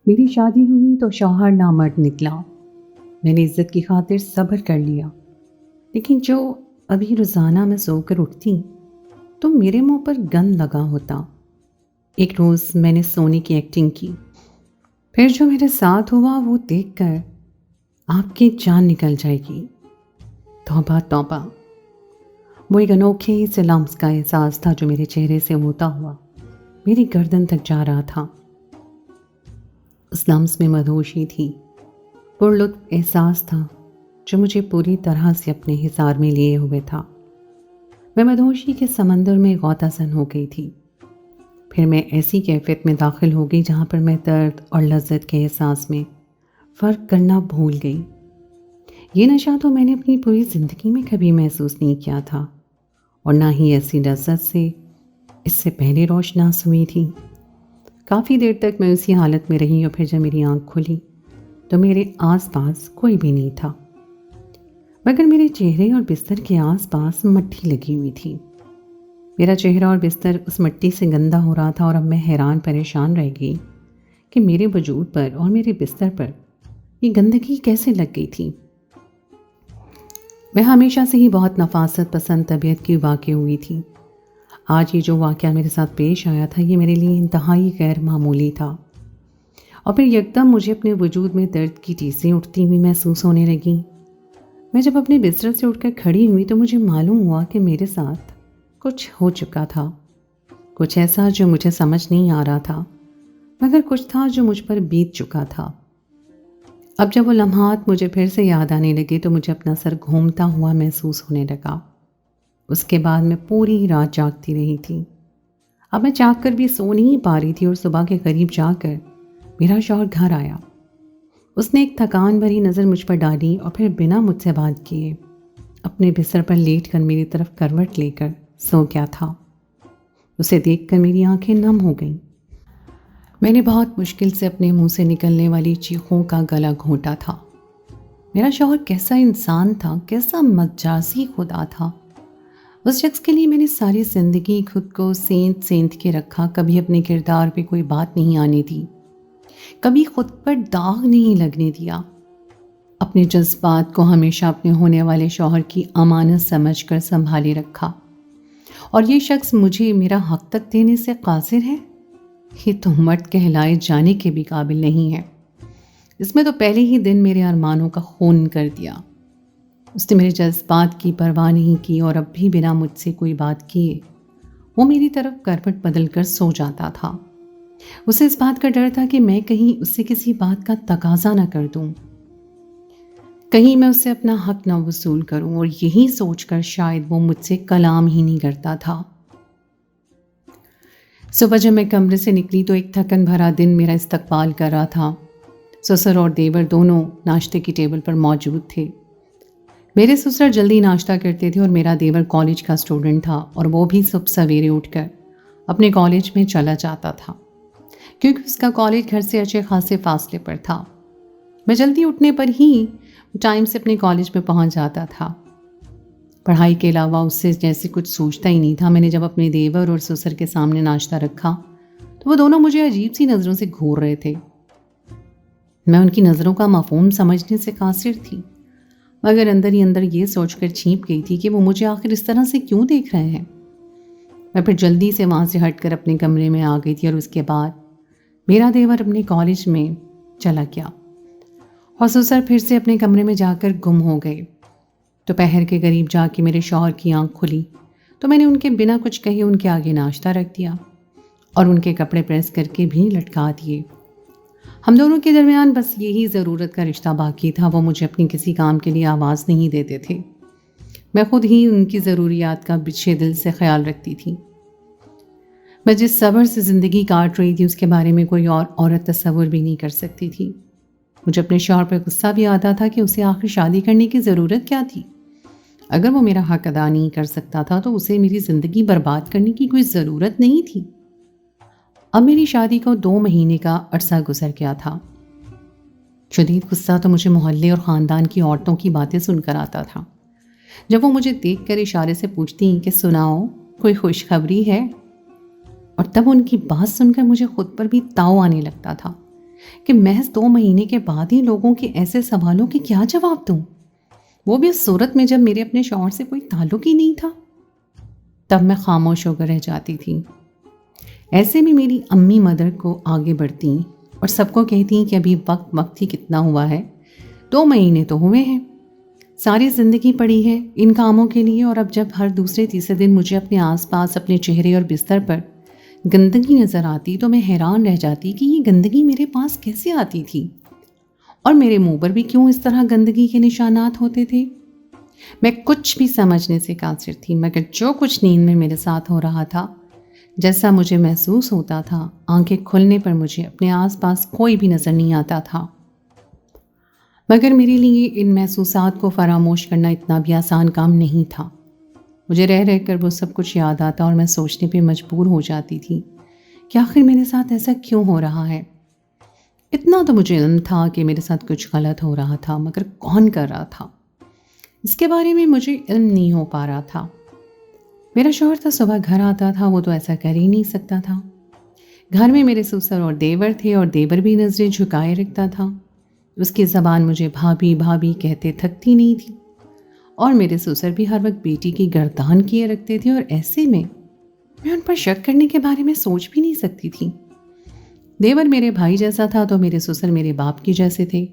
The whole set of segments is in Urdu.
میری شادی ہوئی تو شوہر نامرد نکلا۔ میں نے عزت کی خاطر صبر کر لیا، لیکن جو ابھی روزانہ میں سو کر اٹھتی تو میرے منہ پر گند لگا ہوتا۔ ایک روز میں نے سونے کی ایکٹنگ کی، پھر جو میرے ساتھ ہوا وہ دیکھ کر آپ کی جان نکل جائے گی۔ توبہ توبہ، وہ ایک انوکھے سے لمس کا احساس تھا جو میرے چہرے سے ہوتا ہوا میری گردن تک جا رہا تھا۔ اس لمس میں مدہوشی تھی، پرلطف احساس تھا جو مجھے پوری طرح سے اپنے حصار میں لیے ہوئے تھا۔ میں مدہوشی کے سمندر میں غوطہ زن ہو گئی تھی۔ پھر میں ایسی کیفیت میں داخل ہو گئی جہاں پر میں درد اور لذت کے احساس میں فرق کرنا بھول گئی۔ یہ نشہ تو میں نے اپنی پوری زندگی میں کبھی محسوس نہیں کیا تھا، اور نہ ہی ایسی لذت سے اس سے پہلے روشناس ہوئی تھی۔ کافی دیر تک میں اسی حالت میں رہی، اور پھر جب میری آنکھ کھلی تو میرے آس پاس کوئی بھی نہیں تھا، مگر میرے چہرے اور بستر کے آس پاس مٹی لگی ہوئی تھی۔ میرا چہرہ اور بستر اس مٹی سے گندا ہو رہا تھا، اور اب میں حیران پریشان رہ گئی کہ میرے وجود پر اور میرے بستر پر یہ گندگی کیسے لگ گئی تھی۔ میں ہمیشہ سے ہی بہت نفاست پسند طبیعت کی واقع ہوئی تھی۔ آج یہ جو واقعہ میرے ساتھ پیش آیا تھا یہ میرے لیے انتہائی غیر معمولی تھا، اور پھر یکدم مجھے اپنے وجود میں درد کی ٹیسیں اٹھتی ہوئی محسوس ہونے لگیں۔ میں جب اپنے بستر سے اٹھ کر کھڑی ہوئی تو مجھے معلوم ہوا کہ میرے ساتھ کچھ ہو چکا تھا، کچھ ایسا جو مجھے سمجھ نہیں آ رہا تھا، مگر کچھ تھا جو مجھ پر بیت چکا تھا۔ اب جب وہ لمحات مجھے پھر سے یاد آنے لگے تو مجھے اپنا سر گھومتا ہوا محسوس ہونے لگا۔ اس کے بعد میں پوری رات جاگتی رہی تھی۔ اب میں جاگ کر بھی سو نہیں پا رہی تھی، اور صبح کے قریب جا کر میرا شوہر گھر آیا۔ اس نے ایک تھکان بھری نظر مجھ پر ڈالی اور پھر بنا مجھ سے بات کیے اپنے بستر پر لیٹ کر میری طرف کروٹ لے کر سو گیا تھا۔ اسے دیکھ کر میری آنکھیں نم ہو گئیں۔ میں نے بہت مشکل سے اپنے منہ سے نکلنے والی چیخوں کا گلا گھونٹا تھا۔ میرا شوہر کیسا انسان تھا، کیسا مجازی خدا تھا۔ اس شخص کے لیے میں نے ساری زندگی خود کو سینت سینت کے رکھا، کبھی اپنے کردار پہ کوئی بات نہیں آنے دی، کبھی خود پر داغ نہیں لگنے دیا، اپنے جذبات کو ہمیشہ اپنے ہونے والے شوہر کی امانت سمجھ کر سنبھالے رکھا، اور یہ شخص مجھے میرا حق تک دینے سے قاصر ہے؟ یہ تو مرد کہلائے جانے کے بھی قابل نہیں ہے۔ اس میں تو پہلے ہی دن میرے ارمانوں کا خون کر دیا۔ اس نے میرے جذبات کی پرواہ نہیں کی، اور اب بھی بنا مجھ سے کوئی بات کیے وہ میری طرف کروٹ بدل کر سو جاتا تھا۔ اسے اس بات کا ڈر تھا کہ میں کہیں اس سے کسی بات کا تقاضا نہ کر دوں، کہیں میں اس سے اپنا حق نہ وصول کروں، اور یہی سوچ کر شاید وہ مجھ سے کلام ہی نہیں کرتا تھا۔ صبح جب میں کمرے سے نکلی تو ایک تھکن بھرا دن میرا استقبال کر رہا تھا۔ سسر اور دیور دونوں ناشتے کی ٹیبل پر موجود تھے۔ میرے سسر جلدی ناشتہ کرتے تھے، اور میرا دیور کالج کا اسٹوڈنٹ تھا، اور وہ بھی صبح سویرے اٹھ کر اپنے کالج میں چلا جاتا تھا، کیونکہ اس کا کالج گھر سے اچھے خاصے فاصلے پر تھا۔ میں جلدی اٹھنے پر ہی ٹائم سے اپنے کالج میں پہنچ جاتا تھا۔ پڑھائی کے علاوہ اس سے جیسے کچھ سوچتا ہی نہیں تھا۔ میں نے جب اپنے دیور اور سسر کے سامنے ناشتہ رکھا تو وہ دونوں مجھے عجیب سی نظروں سے گھور رہے تھے۔ میں ان کی نظروں کا مفہوم سمجھنے سے قاصر تھی، مگر اندر ہی اندر یہ سوچ کر چھینپ گئی تھی کہ وہ مجھے آخر اس طرح سے کیوں دیکھ رہے ہیں۔ میں پھر جلدی سے وہاں سے ہٹ کر اپنے کمرے میں آ گئی تھی، اور اس کے بعد میرا دیور اپنے کالج میں چلا گیا، اور سسر پھر سے اپنے کمرے میں جا کر گم ہو گئے۔ دوپہر کے قریب جا کے میرے شوہر کی آنکھ کھلی تو میں نے ان کے بنا کچھ کہے ان کے آگے ناشتہ رکھ دیا، اور ان کے کپڑے پریس کر کے بھی لٹکا دیے۔ ہم دونوں کے درمیان بس یہی ضرورت کا رشتہ باقی تھا۔ وہ مجھے اپنی کسی کام کے لیے آواز نہیں دیتے تھے، میں خود ہی ان کی ضروریات کا بچھے دل سے خیال رکھتی تھی۔ میں جس صبر سے زندگی کاٹ رہی تھی اس کے بارے میں کوئی اور عورت تصور بھی نہیں کر سکتی تھی۔ مجھے اپنے شوہر پر غصہ بھی آتا تھا کہ اسے آخر شادی کرنے کی ضرورت کیا تھی۔ اگر وہ میرا حق ادا نہیں کر سکتا تھا تو اسے میری زندگی برباد کرنے کی کوئی ضرورت نہیں تھی۔ اب میری شادی کو 2 مہینے کا عرصہ گزر گیا تھا۔ شدید غصہ تو مجھے محلے اور خاندان کی عورتوں کی باتیں سن کر آتا تھا، جب وہ مجھے دیکھ کر اشارے سے پوچھتی کہ سناؤ کوئی خوشخبری ہے، اور تب ان کی بات سن کر مجھے خود پر بھی تاؤ آنے لگتا تھا کہ محض 2 مہینے کے بعد ہی لوگوں کے ایسے سوالوں کے کیا جواب دوں، وہ بھی اس صورت میں جب میرے اپنے شوہر سے کوئی تعلق ہی نہیں تھا۔ تب میں خاموش ہو کر رہ جاتی تھی۔ ایسے میں میری امی مدر کو آگے بڑھتی اور سب کو کہتی کہ ابھی وقت ہی کتنا ہوا ہے، 2 مہینے تو ہوئے ہیں، ساری زندگی پڑی ہے ان کاموں کے لیے۔ اور اب جب ہر دوسرے تیسرے دن مجھے اپنے آس پاس، اپنے چہرے اور بستر پر گندگی نظر آتی تو میں حیران رہ جاتی کہ یہ گندگی میرے پاس کیسے آتی تھی، اور میرے منہ پر بھی کیوں اس طرح گندگی کے نشانات ہوتے تھے۔ میں کچھ بھی سمجھنے سے قاصر تھی، مگر جو کچھ نیند میں میرے ساتھ ہو رہا تھا، جیسا مجھے محسوس ہوتا تھا، آنکھیں کھلنے پر مجھے اپنے آس پاس کوئی بھی نظر نہیں آتا تھا۔ مگر میرے لیے ان محسوسات کو فراموش کرنا اتنا بھی آسان کام نہیں تھا۔ مجھے رہ رہ کر وہ سب کچھ یاد آتا اور میں سوچنے پہ مجبور ہو جاتی تھی کہ آخر میرے ساتھ ایسا کیوں ہو رہا ہے۔ اتنا تو مجھے علم تھا کہ میرے ساتھ کچھ غلط ہو رہا تھا، مگر کون کر رہا تھا اس کے بارے میں مجھے علم نہیں ہو پا رہا تھا۔ میرا شوہر تو صبح گھر آتا تھا، وہ تو ایسا کر ہی نہیں سکتا تھا۔ گھر میں میرے سسر اور دیور تھے، اور دیور بھی نظریں جھکائے رکھتا تھا۔ اس کی زبان مجھے بھابھی بھابھی کہتے تھکتی نہیں تھی، اور میرے سسر بھی ہر وقت بیٹی کی گردان کیے رکھتے تھے، اور ایسے میں ان پر شک کرنے کے بارے میں سوچ بھی نہیں سکتی تھی۔ دیور میرے بھائی جیسا تھا تو میرے سسر میرے باپ کی جیسے تھے۔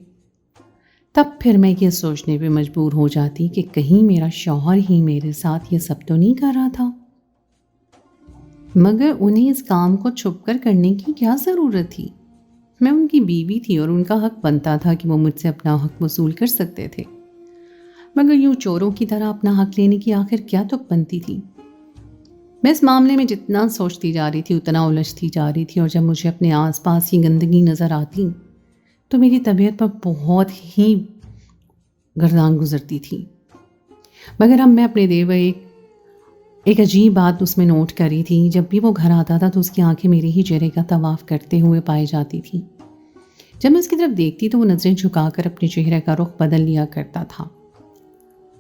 تب پھر میں یہ سوچنے پہ مجبور ہو جاتی کہ کہیں میرا شوہر ہی میرے ساتھ یہ سب تو نہیں کر رہا تھا، مگر انہیں اس کام کو چھپ کر کرنے کی کیا ضرورت تھی؟ میں ان کی بیوی تھی اور ان کا حق بنتا تھا کہ وہ مجھ سے اپنا حق وصول کر سکتے تھے، مگر یوں چوروں کی طرح اپنا حق لینے کی آخر کیا تک بنتی تھی؟ میں اس معاملے میں جتنا سوچتی جا رہی تھی اتنا الجھتی جا رہی تھی، اور جب مجھے اپنے آس پاس کی گندگی نظر آتی تو میری طبیعت پر بہت ہی گردان گزرتی تھی۔ مگر اب میں اپنے دیور ایک عجیب بات اس میں نوٹ کری تھی۔ جب بھی وہ گھر آتا تھا تو اس کی آنکھیں میرے ہی چہرے کا طواف کرتے ہوئے پائی جاتی تھی۔ جب میں اس کی طرف دیکھتی تو وہ نظریں جھکا کر اپنے چہرے کا رخ بدل لیا کرتا تھا۔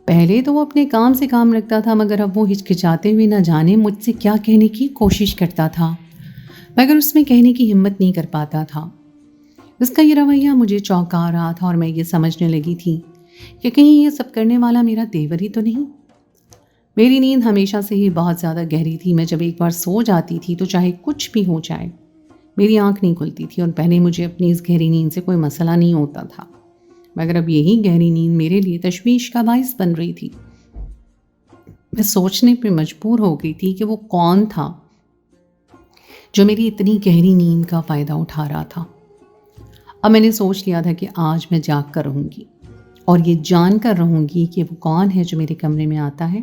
پہلے تو وہ اپنے کام سے کام رکھتا تھا، مگر اب وہ ہچکچاتے ہوئے نہ جانے مجھ سے کیا کہنے کی کوشش کرتا تھا، مگر اس میں کہنے کی ہمت نہیں کر پاتا تھا۔ اس کا یہ رویہ مجھے چونکا رہا تھا، اور میں یہ سمجھنے لگی تھی کہ کہیں یہ سب کرنے والا میرا دیور ہی تو نہیں۔ میری نیند ہمیشہ سے ہی بہت زیادہ گہری تھی۔ میں جب ایک بار سو جاتی تھی تو چاہے کچھ بھی ہو جائے میری آنکھ نہیں کھلتی تھی، اور پہلے مجھے اپنی اس گہری نیند سے کوئی مسئلہ نہیں ہوتا تھا، مگر اب یہی گہری نیند میرے لیے تشویش کا باعث بن رہی تھی۔ میں سوچنے پہ مجبور ہو گئی تھی کہ وہ کون تھا جو میری اتنی گہری نیند کا فائدہ اٹھا رہا تھا۔ اب میں نے سوچ لیا تھا کہ آج میں جاگ کر رہوں گی، اور یہ جان کر رہوں گی کہ وہ کون ہے جو میرے کمرے میں آتا ہے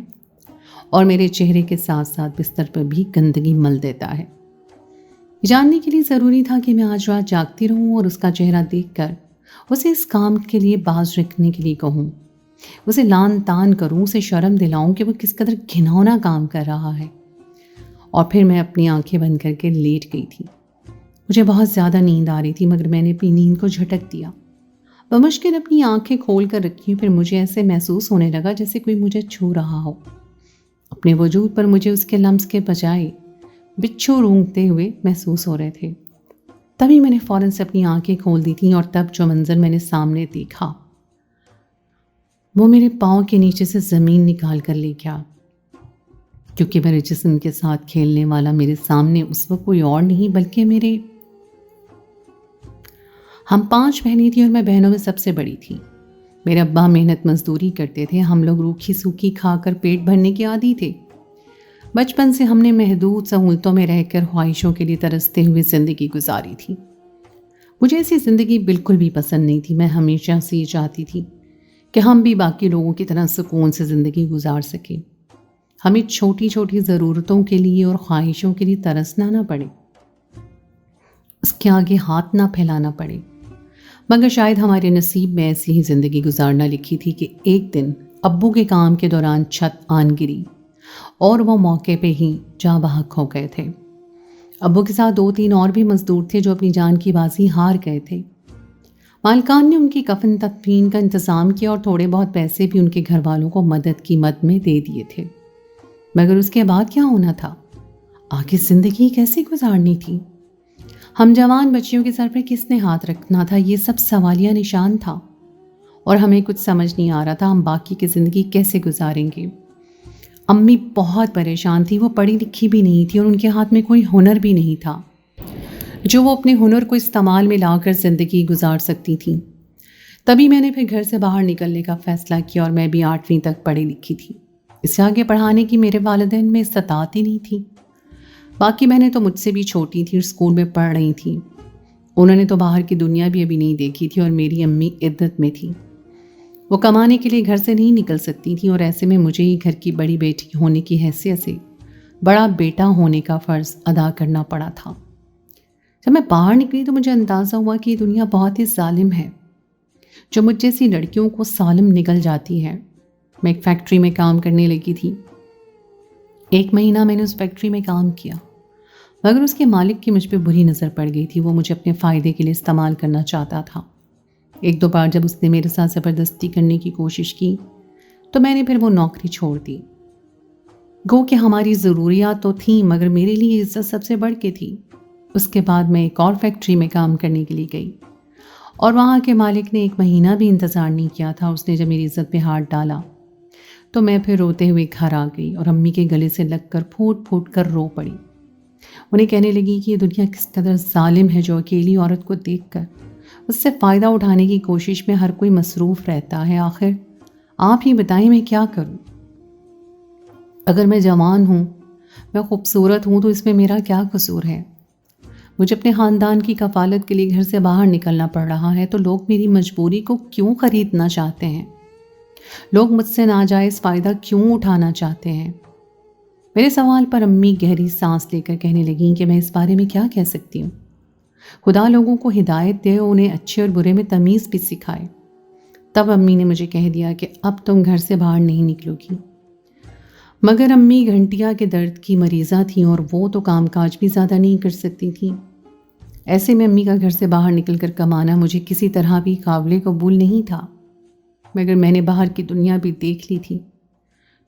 اور میرے چہرے کے ساتھ ساتھ بستر پر بھی گندگی مل دیتا ہے۔ جاننے کے لیے ضروری تھا کہ میں آج رات جاگتی رہوں اور اس کا چہرہ دیکھ کر اسے اس کام کے لیے باز رکھنے کے لیے کہوں، اسے لان تان کروں، اسے شرم دلاؤں کہ وہ کس قدر گھناؤنا کام کر رہا ہے۔ اور پھر میں اپنی آنکھیں بند کر کے لیٹ گئی تھی۔ مجھے بہت زیادہ نیند آ رہی تھی، مگر میں نے اپنی نیند کو جھٹک دیا۔ بمشکل اپنی آنکھیں کھول کر رکھی، پھر مجھے ایسے محسوس ہونے لگا جیسے کوئی مجھے چھو رہا ہو۔ اپنے وجود پر مجھے اس کے لمس کے بجائے بچھو رونگتے ہوئے محسوس ہو رہے تھے۔ تبھی میں نے فوراً سے اپنی آنکھیں کھول دی تھیں، اور تب جو منظر میں نے سامنے دیکھا وہ میرے پاؤں کے نیچے سے زمین نکال کر لے گیا، کیونکہ میرے جسم کے ساتھ کھیلنے والا میرے سامنے اس وقت کوئی اور نہیں بلکہ ہم 5 بہنیں تھیں اور میں بہنوں میں سب سے بڑی تھی۔ میرے ابا محنت مزدوری کرتے تھے، ہم لوگ روکھی سوکھی کھا کر پیٹ بھرنے کے عادی تھے۔ بچپن سے ہم نے محدود سہولتوں میں رہ کر خواہشوں کے لیے ترستے ہوئے زندگی گزاری تھی۔ مجھے ایسی زندگی بالکل بھی پسند نہیں تھی۔ میں ہمیشہ سے یہ چاہتی تھی کہ ہم بھی باقی لوگوں کی طرح سکون سے زندگی گزار سکیں، ہمیں چھوٹی چھوٹی ضرورتوں کے لیے اور خواہشوں کے لیے ترسنا نہ پڑے، اس کے آگے ہاتھ نہ پھیلانا پڑے۔ مگر شاید ہمارے نصیب میں ایسی ہی زندگی گزارنا لکھی تھی کہ ایک دن ابو کے کام کے دوران چھت آن گری اور وہ موقع پہ ہی جاں بحق ہو گئے تھے۔ ابو کے ساتھ 2-3 اور بھی مزدور تھے جو اپنی جان کی بازی ہار گئے تھے۔ مالکان نے ان کی کفن تدفین کا انتظام کیا اور تھوڑے بہت پیسے بھی ان کے گھر والوں کو مدد کی مد میں دے دیے تھے، مگر اس کے بعد کیا ہونا تھا؟ آگے زندگی کیسے گزارنی تھی؟ ہم جوان بچیوں کے سر پر کس نے ہاتھ رکھنا تھا، یہ سب سوالیہ نشان تھا، اور ہمیں کچھ سمجھ نہیں آ رہا تھا ہم باقی کی زندگی کیسے گزاریں گے۔ امی بہت پریشان تھی، وہ پڑھی لکھی بھی نہیں تھی اور ان کے ہاتھ میں کوئی ہنر بھی نہیں تھا جو وہ اپنے ہنر کو استعمال میں لا کر زندگی گزار سکتی تھیں۔ تبھی میں نے پھر گھر سے باہر نکلنے کا فیصلہ کیا اور میں بھی 8ویں تک پڑھی لکھی تھی۔ اس سے آگے پڑھانے کی میرے والدین میں استطاعت ہی نہیں تھی۔ باقی بہنیں تو مجھ سے بھی چھوٹی تھیں اور اسکول میں پڑھ رہی تھیں، انہوں نے تو باہر کی دنیا بھی ابھی نہیں دیکھی تھی، اور میری امی عدت میں تھی، وہ کمانے کے لیے گھر سے نہیں نکل سکتی تھیں، اور ایسے میں مجھے ہی گھر کی بڑی بیٹی ہونے کی حیثیت سے بڑا بیٹا ہونے کا فرض ادا کرنا پڑا تھا۔ جب میں باہر نکلی تو مجھے اندازہ ہوا کہ یہ دنیا بہت ہی ظالم ہے جو مجھ جیسی لڑکیوں کو سالم نگل جاتی ہے۔ میں ایک فیکٹری میں کام کرنے لگی تھی۔ 1 مہینہ میں نے اس فیکٹری میں کام کیا، مگر اس کے مالک کی مجھ پہ بری نظر پڑ گئی تھی، وہ مجھے اپنے فائدے کے لیے استعمال کرنا چاہتا تھا۔ 1-2 بار جب اس نے میرے ساتھ زبردستی کرنے کی کوشش کی تو میں نے پھر وہ نوکری چھوڑ دی۔ گو کہ ہماری ضروریات تو تھیں، مگر میرے لیے عزت سب سے بڑھ کے تھی۔ اس کے بعد میں ایک اور فیکٹری میں کام کرنے کے لیے گئی، اور وہاں کے مالک نے 1 مہینہ بھی انتظار نہیں کیا تھا۔ اس نے جب میری عزت پہ ہاتھ ڈالا تو میں پھر روتے ہوئے گھر آ گئی اور امی کے گلے سے لگ کر پھوٹ پھوٹ کر رو پڑی۔ انہیں کہنے لگی کہ یہ دنیا کس قدر ظالم ہے جو اکیلی عورت کو دیکھ کر اس سے فائدہ اٹھانے کی کوشش میں ہر کوئی مصروف رہتا ہے۔ آخر آپ ہی بتائیں میں کیا کروں؟ اگر میں جوان ہوں، میں خوبصورت ہوں، تو اس میں میرا کیا قصور ہے؟ مجھے اپنے خاندان کی کفالت کے لیے گھر سے باہر نکلنا پڑ رہا ہے، تو لوگ میری مجبوری کو کیوں خریدنا چاہتے ہیں؟ لوگ مجھ سے ناجائز فائدہ کیوں اٹھانا چاہتے ہیں؟ میرے سوال پر امی گہری سانس لے کر کہنے لگیں کہ میں اس بارے میں کیا کہہ سکتی ہوں؟ خدا لوگوں کو ہدایت دے، انہیں اچھے اور برے میں تمیز بھی سکھائے۔ تب امی نے مجھے کہہ دیا کہ اب تم گھر سے باہر نہیں نکلو گی۔ مگر امی گھنٹیا کے درد کی مریضہ تھیں اور وہ تو کام کاج بھی زیادہ نہیں کر سکتی تھیں۔ ایسے میں امی کا گھر سے باہر نکل کر کمانا مجھے کسی طرح بھی قابل قبول نہیں تھا، مگر میں نے باہر کی دنیا بھی دیکھ لی تھی۔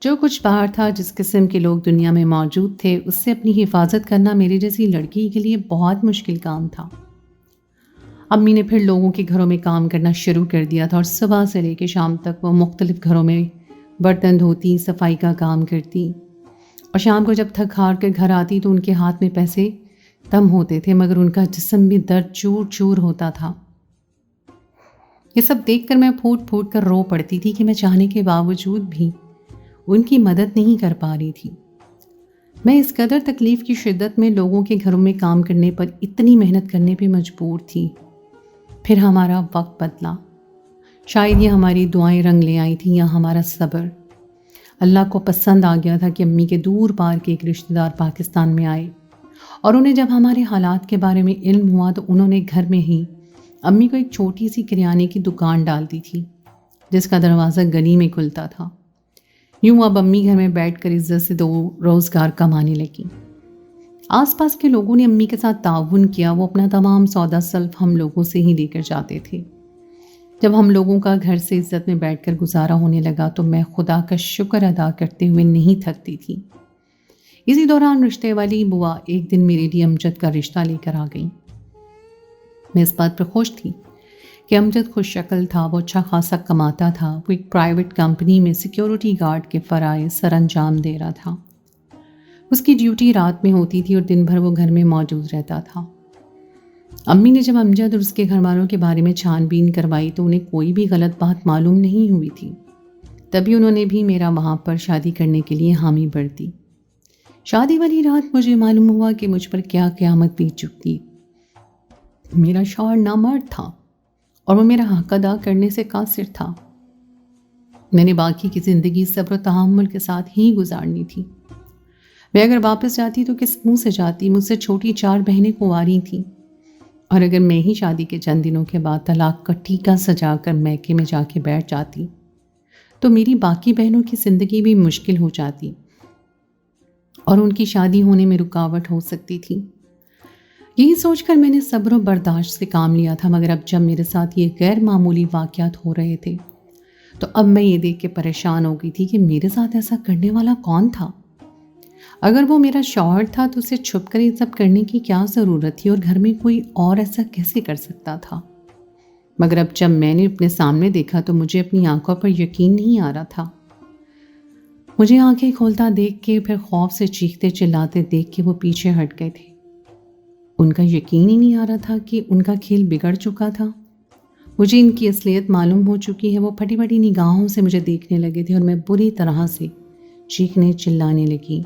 جو کچھ باہر تھا، جس قسم کے لوگ دنیا میں موجود تھے، اس سے اپنی حفاظت کرنا میری جیسی لڑکی کے لیے بہت مشکل کام تھا۔ امی نے پھر لوگوں کے گھروں میں کام کرنا شروع کر دیا تھا، اور صبح سے لے کے شام تک وہ مختلف گھروں میں برتن دھوتی، صفائی کا کام کرتی، اور شام کو جب تھک ہار کر گھر آتی تو ان کے ہاتھ میں پیسے کم ہوتے تھے، مگر ان کا جسم بھی درد چور چور ہوتا تھا۔ یہ سب دیکھ کر میں پھوٹ پھوٹ کر رو پڑتی تھی کہ میں چاہنے کے باوجود بھی ان کی مدد نہیں کر پا رہی تھی۔ میں اس قدر تکلیف کی شدت میں لوگوں کے گھروں میں کام کرنے پر اتنی محنت کرنے پہ مجبور تھی۔ پھر ہمارا وقت بدلا، شاید یہ ہماری دعائیں رنگ لے آئی تھیں یا ہمارا صبر۔ اللہ کو پسند آ گیا تھا کہ امی کے دور پار کے ایک رشتہ دار پاکستان میں آئے، اور انہیں جب ہمارے حالات کے بارے میں علم ہوا تو انہوں نے گھر میں ہی امی کو ایک چھوٹی سی کریانے کی دکان ڈال دی تھی، جس کا دروازہ گلی میں کھلتا تھا۔ یوں اب امی گھر میں بیٹھ کر عزت سے 2 روزگار کمانے لگی۔ آس پاس کے لوگوں نے امی کے ساتھ تعاون کیا، وہ اپنا تمام سودا سلف ہم لوگوں سے ہی لے کر جاتے تھے۔ جب ہم لوگوں کا گھر سے عزت میں بیٹھ کر گزارا ہونے لگا تو میں خدا کا شکر ادا کرتے ہوئے نہیں تھکتی تھی۔ اسی دوران رشتے والی بوا ایک دن میرے لیے امجد کا رشتہ لے کر آ گئی۔ میں اس بات پر خوش تھی کہ امجد خوش شکل تھا، وہ اچھا خاصا کماتا تھا، وہ ایک پرائیویٹ کمپنی میں سیکیورٹی گارڈ کے فرائض سر انجام دے رہا تھا۔ اس کی ڈیوٹی رات میں ہوتی تھی اور دن بھر وہ گھر میں موجود رہتا تھا۔ امی نے جب امجد اور اس کے گھر والوں کے بارے میں چھان بین کروائی تو انہیں کوئی بھی غلط بات معلوم نہیں ہوئی تھی، تبھی انہوں نے بھی میرا وہاں پر شادی کرنے کے لیے حامی بھر دی۔ شادی والی رات مجھے معلوم ہوا کہ مجھ پر کیا قیامت بیت چکی۔ میرا شوہر نامرد تھا اور وہ میرا حق ادا کرنے سے قاصر تھا۔ میں نے باقی کی زندگی صبر و تحمل کے ساتھ ہی گزارنی تھی۔ میں اگر واپس جاتی تو کس منہ سے جاتی؟ مجھ سے چھوٹی 4 بہنیں کنواری تھیں، اور اگر میں ہی شادی کے چند دنوں کے بعد طلاق کا ٹیکا سجا کر میکے میں جا کے بیٹھ جاتی تو میری باقی بہنوں کی زندگی بھی مشکل ہو جاتی اور ان کی شادی ہونے میں رکاوٹ ہو سکتی تھی۔ یہی سوچ کر میں نے صبر و برداشت سے کام لیا تھا، مگر اب جب میرے ساتھ یہ غیر معمولی واقعات ہو رہے تھے تو اب میں یہ دیکھ کے پریشان ہو گئی تھی کہ میرے ساتھ ایسا کرنے والا کون تھا۔ اگر وہ میرا شوہر تھا تو اسے چھپ کر یہ سب کرنے کی کیا ضرورت تھی، اور گھر میں کوئی اور ایسا کیسے کر سکتا تھا؟ مگر اب جب میں نے اپنے سامنے دیکھا تو مجھے اپنی آنکھوں پر یقین نہیں آ رہا تھا۔ مجھے آنکھیں کھولتا دیکھ کے، پھر خوف سے چیختے چلاتے دیکھ کے وہ پیچھے ہٹ گئے تھے۔ ان کا یقین ہی نہیں آ رہا تھا کہ ان کا کھیل بگڑ چکا تھا۔ مجھے ان کی اصلیت معلوم ہو چکی ہے۔ وہ پھٹی پھٹی نگاہوں سے مجھے دیکھنے لگے تھے اور میں بری طرح سے چیخنے چلانے لگی۔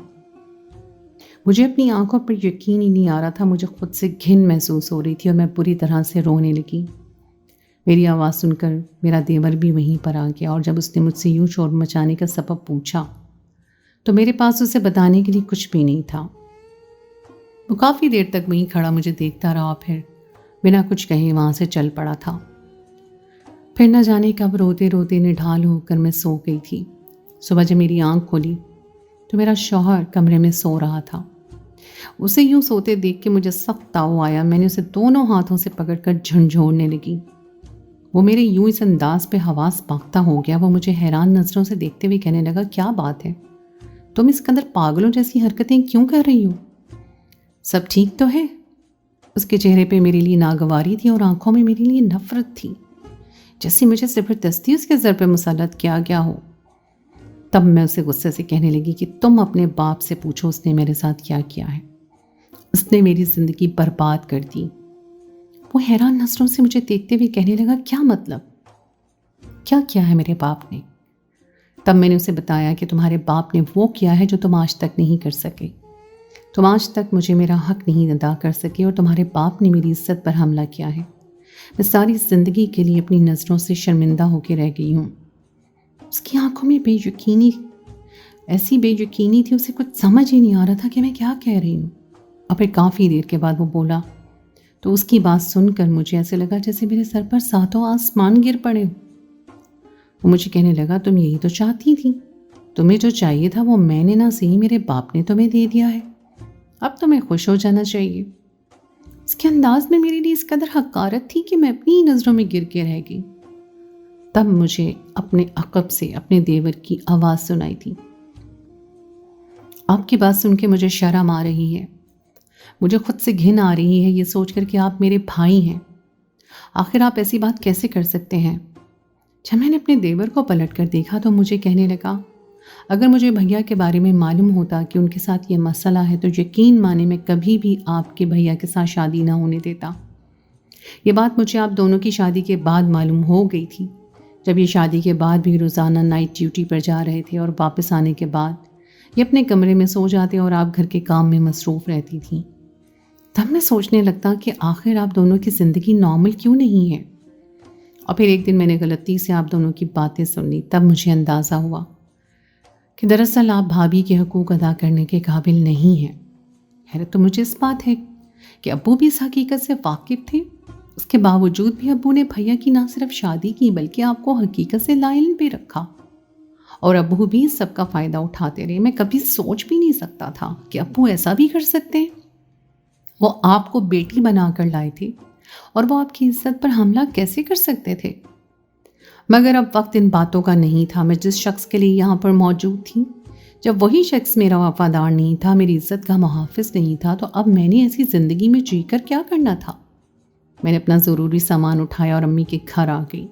مجھے اپنی آنکھوں پر یقین ہی نہیں آ رہا تھا۔ مجھے خود سے گھن محسوس ہو رہی تھی اور میں بری طرح سے رونے لگی۔ میری آواز سن کر میرا دیور بھی وہیں پر آ گیا، اور جب اس نے مجھ سے یوں شور مچانے کا سبب پوچھا تو میرے پاس اسے بتانے کے لیے کچھ بھی نہیں تھا۔ وہ کافی دیر تک وہیں کھڑا مجھے دیکھتا رہا، پھر بنا کچھ کہے وہاں سے چل پڑا تھا۔ پھر نہ جانے کب روتے روتے نڈھال ہو کر میں سو گئی تھی۔ صبح جب میری آنکھ کھولی تو میرا شوہر کمرے میں سو رہا تھا۔ اسے یوں سوتے دیکھ کے مجھے سخت تاؤ آیا۔ میں نے اسے دونوں ہاتھوں سے پکڑ کر جھنجھوڑنے لگی۔ وہ میرے یوں اس انداز پہ حواس باختہ ہو گیا۔ وہ مجھے حیران نظروں سے دیکھتے ہوئے کہنے لگا، کیا بات ہے؟ تم اس قدر پاگلوں جیسی حرکتیں کیوں کر رہی ہو؟ سب ٹھیک تو ہے؟ اس کے چہرے پہ میرے لیے ناگواری تھی اور آنکھوں میں میرے لیے نفرت تھی، جیسے مجھے زبردستی اس کے سر پہ مسلط کیا گیا ہو۔ تب میں اسے غصے سے کہنے لگی کہ تم اپنے باپ سے پوچھو اس نے میرے ساتھ کیا کیا ہے۔ اس نے میری زندگی برباد کر دی۔ وہ حیران نظروں سے مجھے دیکھتے ہوئے کہنے لگا، کیا مطلب؟ کیا کیا ہے میرے باپ نے؟ تب میں نے اسے بتایا کہ تمہارے باپ نے وہ کیا ہے جو تم آج تک نہیں کر سکے۔ تم آج تک مجھے میرا حق نہیں ادا کر سکے، اور تمہارے باپ نے میری عزت پر حملہ کیا ہے۔ میں ساری زندگی کے لیے اپنی نظروں سے شرمندہ ہو کے رہ گئی ہوں۔ اس کی آنکھوں میں ایسی بے یقینی تھی، اسے کچھ سمجھ ہی نہیں آ رہا تھا کہ میں کیا کہہ رہی ہوں۔ اور پھر کافی دیر کے بعد وہ بولا تو اس کی بات سن کر مجھے ایسے لگا جیسے میرے سر پر ساتوں آسمان گر پڑے۔ وہ مجھے کہنے لگا، تم یہی تو چاہتی تھی، تمہیں جو چاہیے تھا وہ میں نے نہ صحیح میرے باپ نے تمہیں دے دیا ہے، اب تمہیں خوش ہو جانا چاہیے۔ اس کے انداز میں میرے لیے اس قدر حقارت تھی کہ میں اپنی ہی نظروں میں گر کے رہ گئی۔ تب مجھے اپنے عقب سے اپنے دیور کی آواز سنائی تھی، آپ کی بات سن کے مجھے شرم آ رہی ہے، مجھے خود سے گھن آ رہی ہے یہ سوچ کر کہ آپ میرے بھائی ہیں۔ آخر آپ ایسی بات کیسے کر سکتے ہیں؟ جب میں نے اپنے دیور کو پلٹ کر دیکھا تو مجھے کہنے لگا، اگر مجھے بھیا کے بارے میں معلوم ہوتا کہ ان کے ساتھ یہ مسئلہ ہے تو یقین مانے میں کبھی بھی آپ کے بھیا کے ساتھ شادی نہ ہونے دیتا۔ یہ بات مجھے آپ دونوں کی شادی کے بعد معلوم ہو گئی تھی، جب یہ شادی کے بعد بھی روزانہ نائٹ ڈیوٹی پر جا رہے تھے، اور واپس آنے کے بعد یہ اپنے کمرے میں سو جاتے اور آپ گھر کے کام میں مصروف رہتی تھیں۔ تب میں سوچنے لگتا کہ آخر آپ دونوں کی زندگی نارمل کیوں نہیں ہے۔ اور پھر ایک دن میں نے غلطی سے آپ دونوں کی باتیں سن لی۔ تب مجھے اندازہ ہوا کہ دراصل آپ بھابھی کے حقوق ادا کرنے کے قابل نہیں ہیں۔ حیرت تو مجھے اس بات ہے کہ ابو بھی اس حقیقت سے واقف تھے، اس کے باوجود بھی ابو نے بھیا کی نہ صرف شادی کی بلکہ آپ کو حقیقت سے لا علم بھی رکھا، اور ابو بھی اس سب کا فائدہ اٹھاتے رہے۔ میں کبھی سوچ بھی نہیں سکتا تھا کہ ابو ایسا بھی کر سکتے ہیں۔ وہ آپ کو بیٹی بنا کر لائے تھے، اور وہ آپ کی عزت پر حملہ کیسے کر سکتے تھے؟ مگر اب وقت ان باتوں کا نہیں تھا۔ میں جس شخص کے لیے یہاں پر موجود تھی، جب وہی شخص میرا وفادار نہیں تھا، میری عزت کا محافظ نہیں تھا، تو اب میں نے ایسی زندگی میں جی کر کیا کرنا تھا؟ میں نے اپنا ضروری سامان اٹھایا اور امی کے گھر آ گئی۔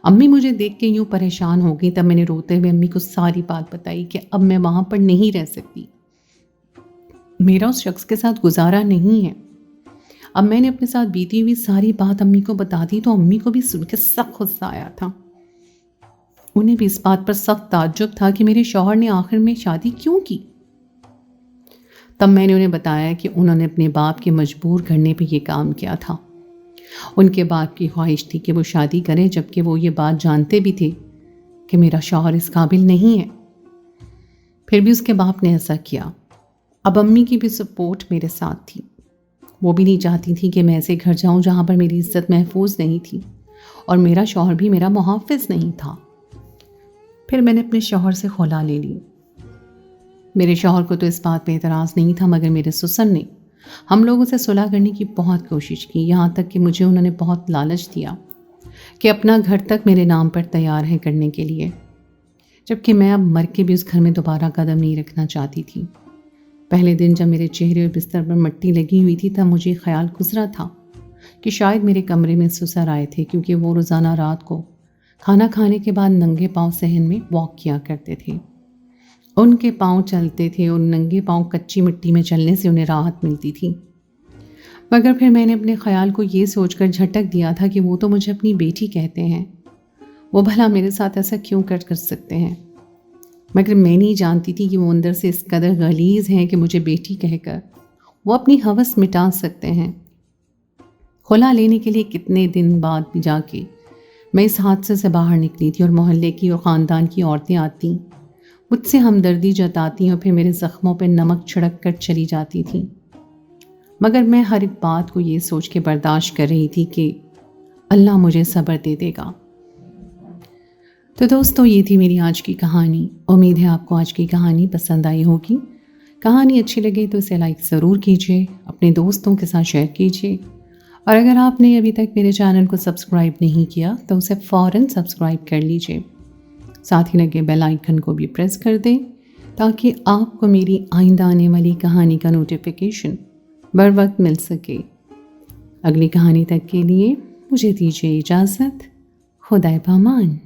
امی مجھے دیکھ کے یوں پریشان ہو گئی۔ تب میں نے روتے ہوئے امی کو ساری بات بتائی کہ اب میں وہاں پر نہیں رہ سکتی، میرا اس شخص کے ساتھ گزارا نہیں ہے۔ اب میں نے اپنے ساتھ بیتی ہوئی ساری بات امی کو بتا دی تو امی کو بھی سن کے سخت غصہ آیا تھا۔ انہیں بھی اس بات پر سخت تعجب تھا کہ میرے شوہر نے آخر میں شادی کیوں کی۔ تب میں نے انہیں بتایا کہ انہوں نے اپنے باپ کے مجبور کرنے پہ یہ کام کیا تھا۔ ان کے باپ کی خواہش تھی کہ وہ شادی کریں، جبکہ وہ یہ بات جانتے بھی تھے کہ میرا شوہر اس قابل نہیں ہے، پھر بھی اس کے باپ نے ایسا کیا۔ اب امی کی بھی سپورٹ میرے ساتھ تھی۔ وہ بھی نہیں چاہتی تھی کہ میں ایسے گھر جاؤں جہاں پر میری عزت محفوظ نہیں تھی، اور میرا شوہر بھی میرا محافظ نہیں تھا۔ پھر میں نے اپنے شوہر سے خلا لے لی۔ میرے شوہر کو تو اس بات پہ اعتراض نہیں تھا، مگر میرے سسر نے ہم لوگوں سے صلح کرنے کی بہت کوشش کی، یہاں تک کہ مجھے انہوں نے بہت لالچ دیا کہ اپنا گھر تک میرے نام پر تیار ہے کرنے کے لیے، جبکہ میں اب مر کے بھی اس گھر میں دوبارہ قدم نہیں رکھنا چاہتی تھی۔ پہلے دن جب میرے چہرے اور بستر پر مٹی لگی ہوئی تھی تب مجھے خیال گزرا تھا کہ شاید میرے کمرے میں سسر آئے تھے، کیونکہ وہ روزانہ رات کو کھانا کھانے کے بعد ننگے پاؤں صحن میں واک کیا کرتے تھے۔ ان کے پاؤں چلتے تھے اور ننگے پاؤں کچی مٹی میں چلنے سے انہیں راحت ملتی تھی۔ مگر پھر میں نے اپنے خیال کو یہ سوچ کر جھٹک دیا تھا کہ وہ تو مجھے اپنی بیٹی کہتے ہیں، وہ بھلا میرے ساتھ ایسا کیوں کر سکتے ہیں؟ مگر میں نہیں جانتی تھی کہ وہ اندر سے اس قدر غلیظ ہیں کہ مجھے بیٹی کہہ کر وہ اپنی ہوس مٹا سکتے ہیں۔ خلا لینے کے لیے کتنے دن بعد بھی جا کے میں اس حادثے سے باہر نکلی تھی، اور محلے کی اور خاندان کی عورتیں آتی، مجھ سے ہمدردی جتاتی اور پھر میرے زخموں پہ نمک چھڑک کر چلی جاتی تھیں۔ مگر میں ہر ایک بات کو یہ سوچ کے برداشت کر رہی تھی کہ اللہ مجھے صبر دے دے گا۔ تو دوستو، یہ تھی میری آج کی کہانی۔ امید ہے آپ کو آج کی کہانی پسند آئی ہوگی۔ کہانی اچھی لگے تو اسے لائک ضرور کیجیے، اپنے دوستوں کے ساتھ شیئر کیجیے، اور اگر آپ نے ابھی تک میرے چینل کو سبسکرائب نہیں کیا تو اسے فوراً سبسکرائب کر لیجیے، ساتھ ہی لگے بیل آئیکن کو بھی پریس کر دیں تاکہ آپ کو میری آئندہ آنے والی کہانی کا نوٹیفیکیشن بر وقت مل سکے۔ اگلی کہانی تک کے لیے مجھے دیجیے اجازت۔ خدائے پامان۔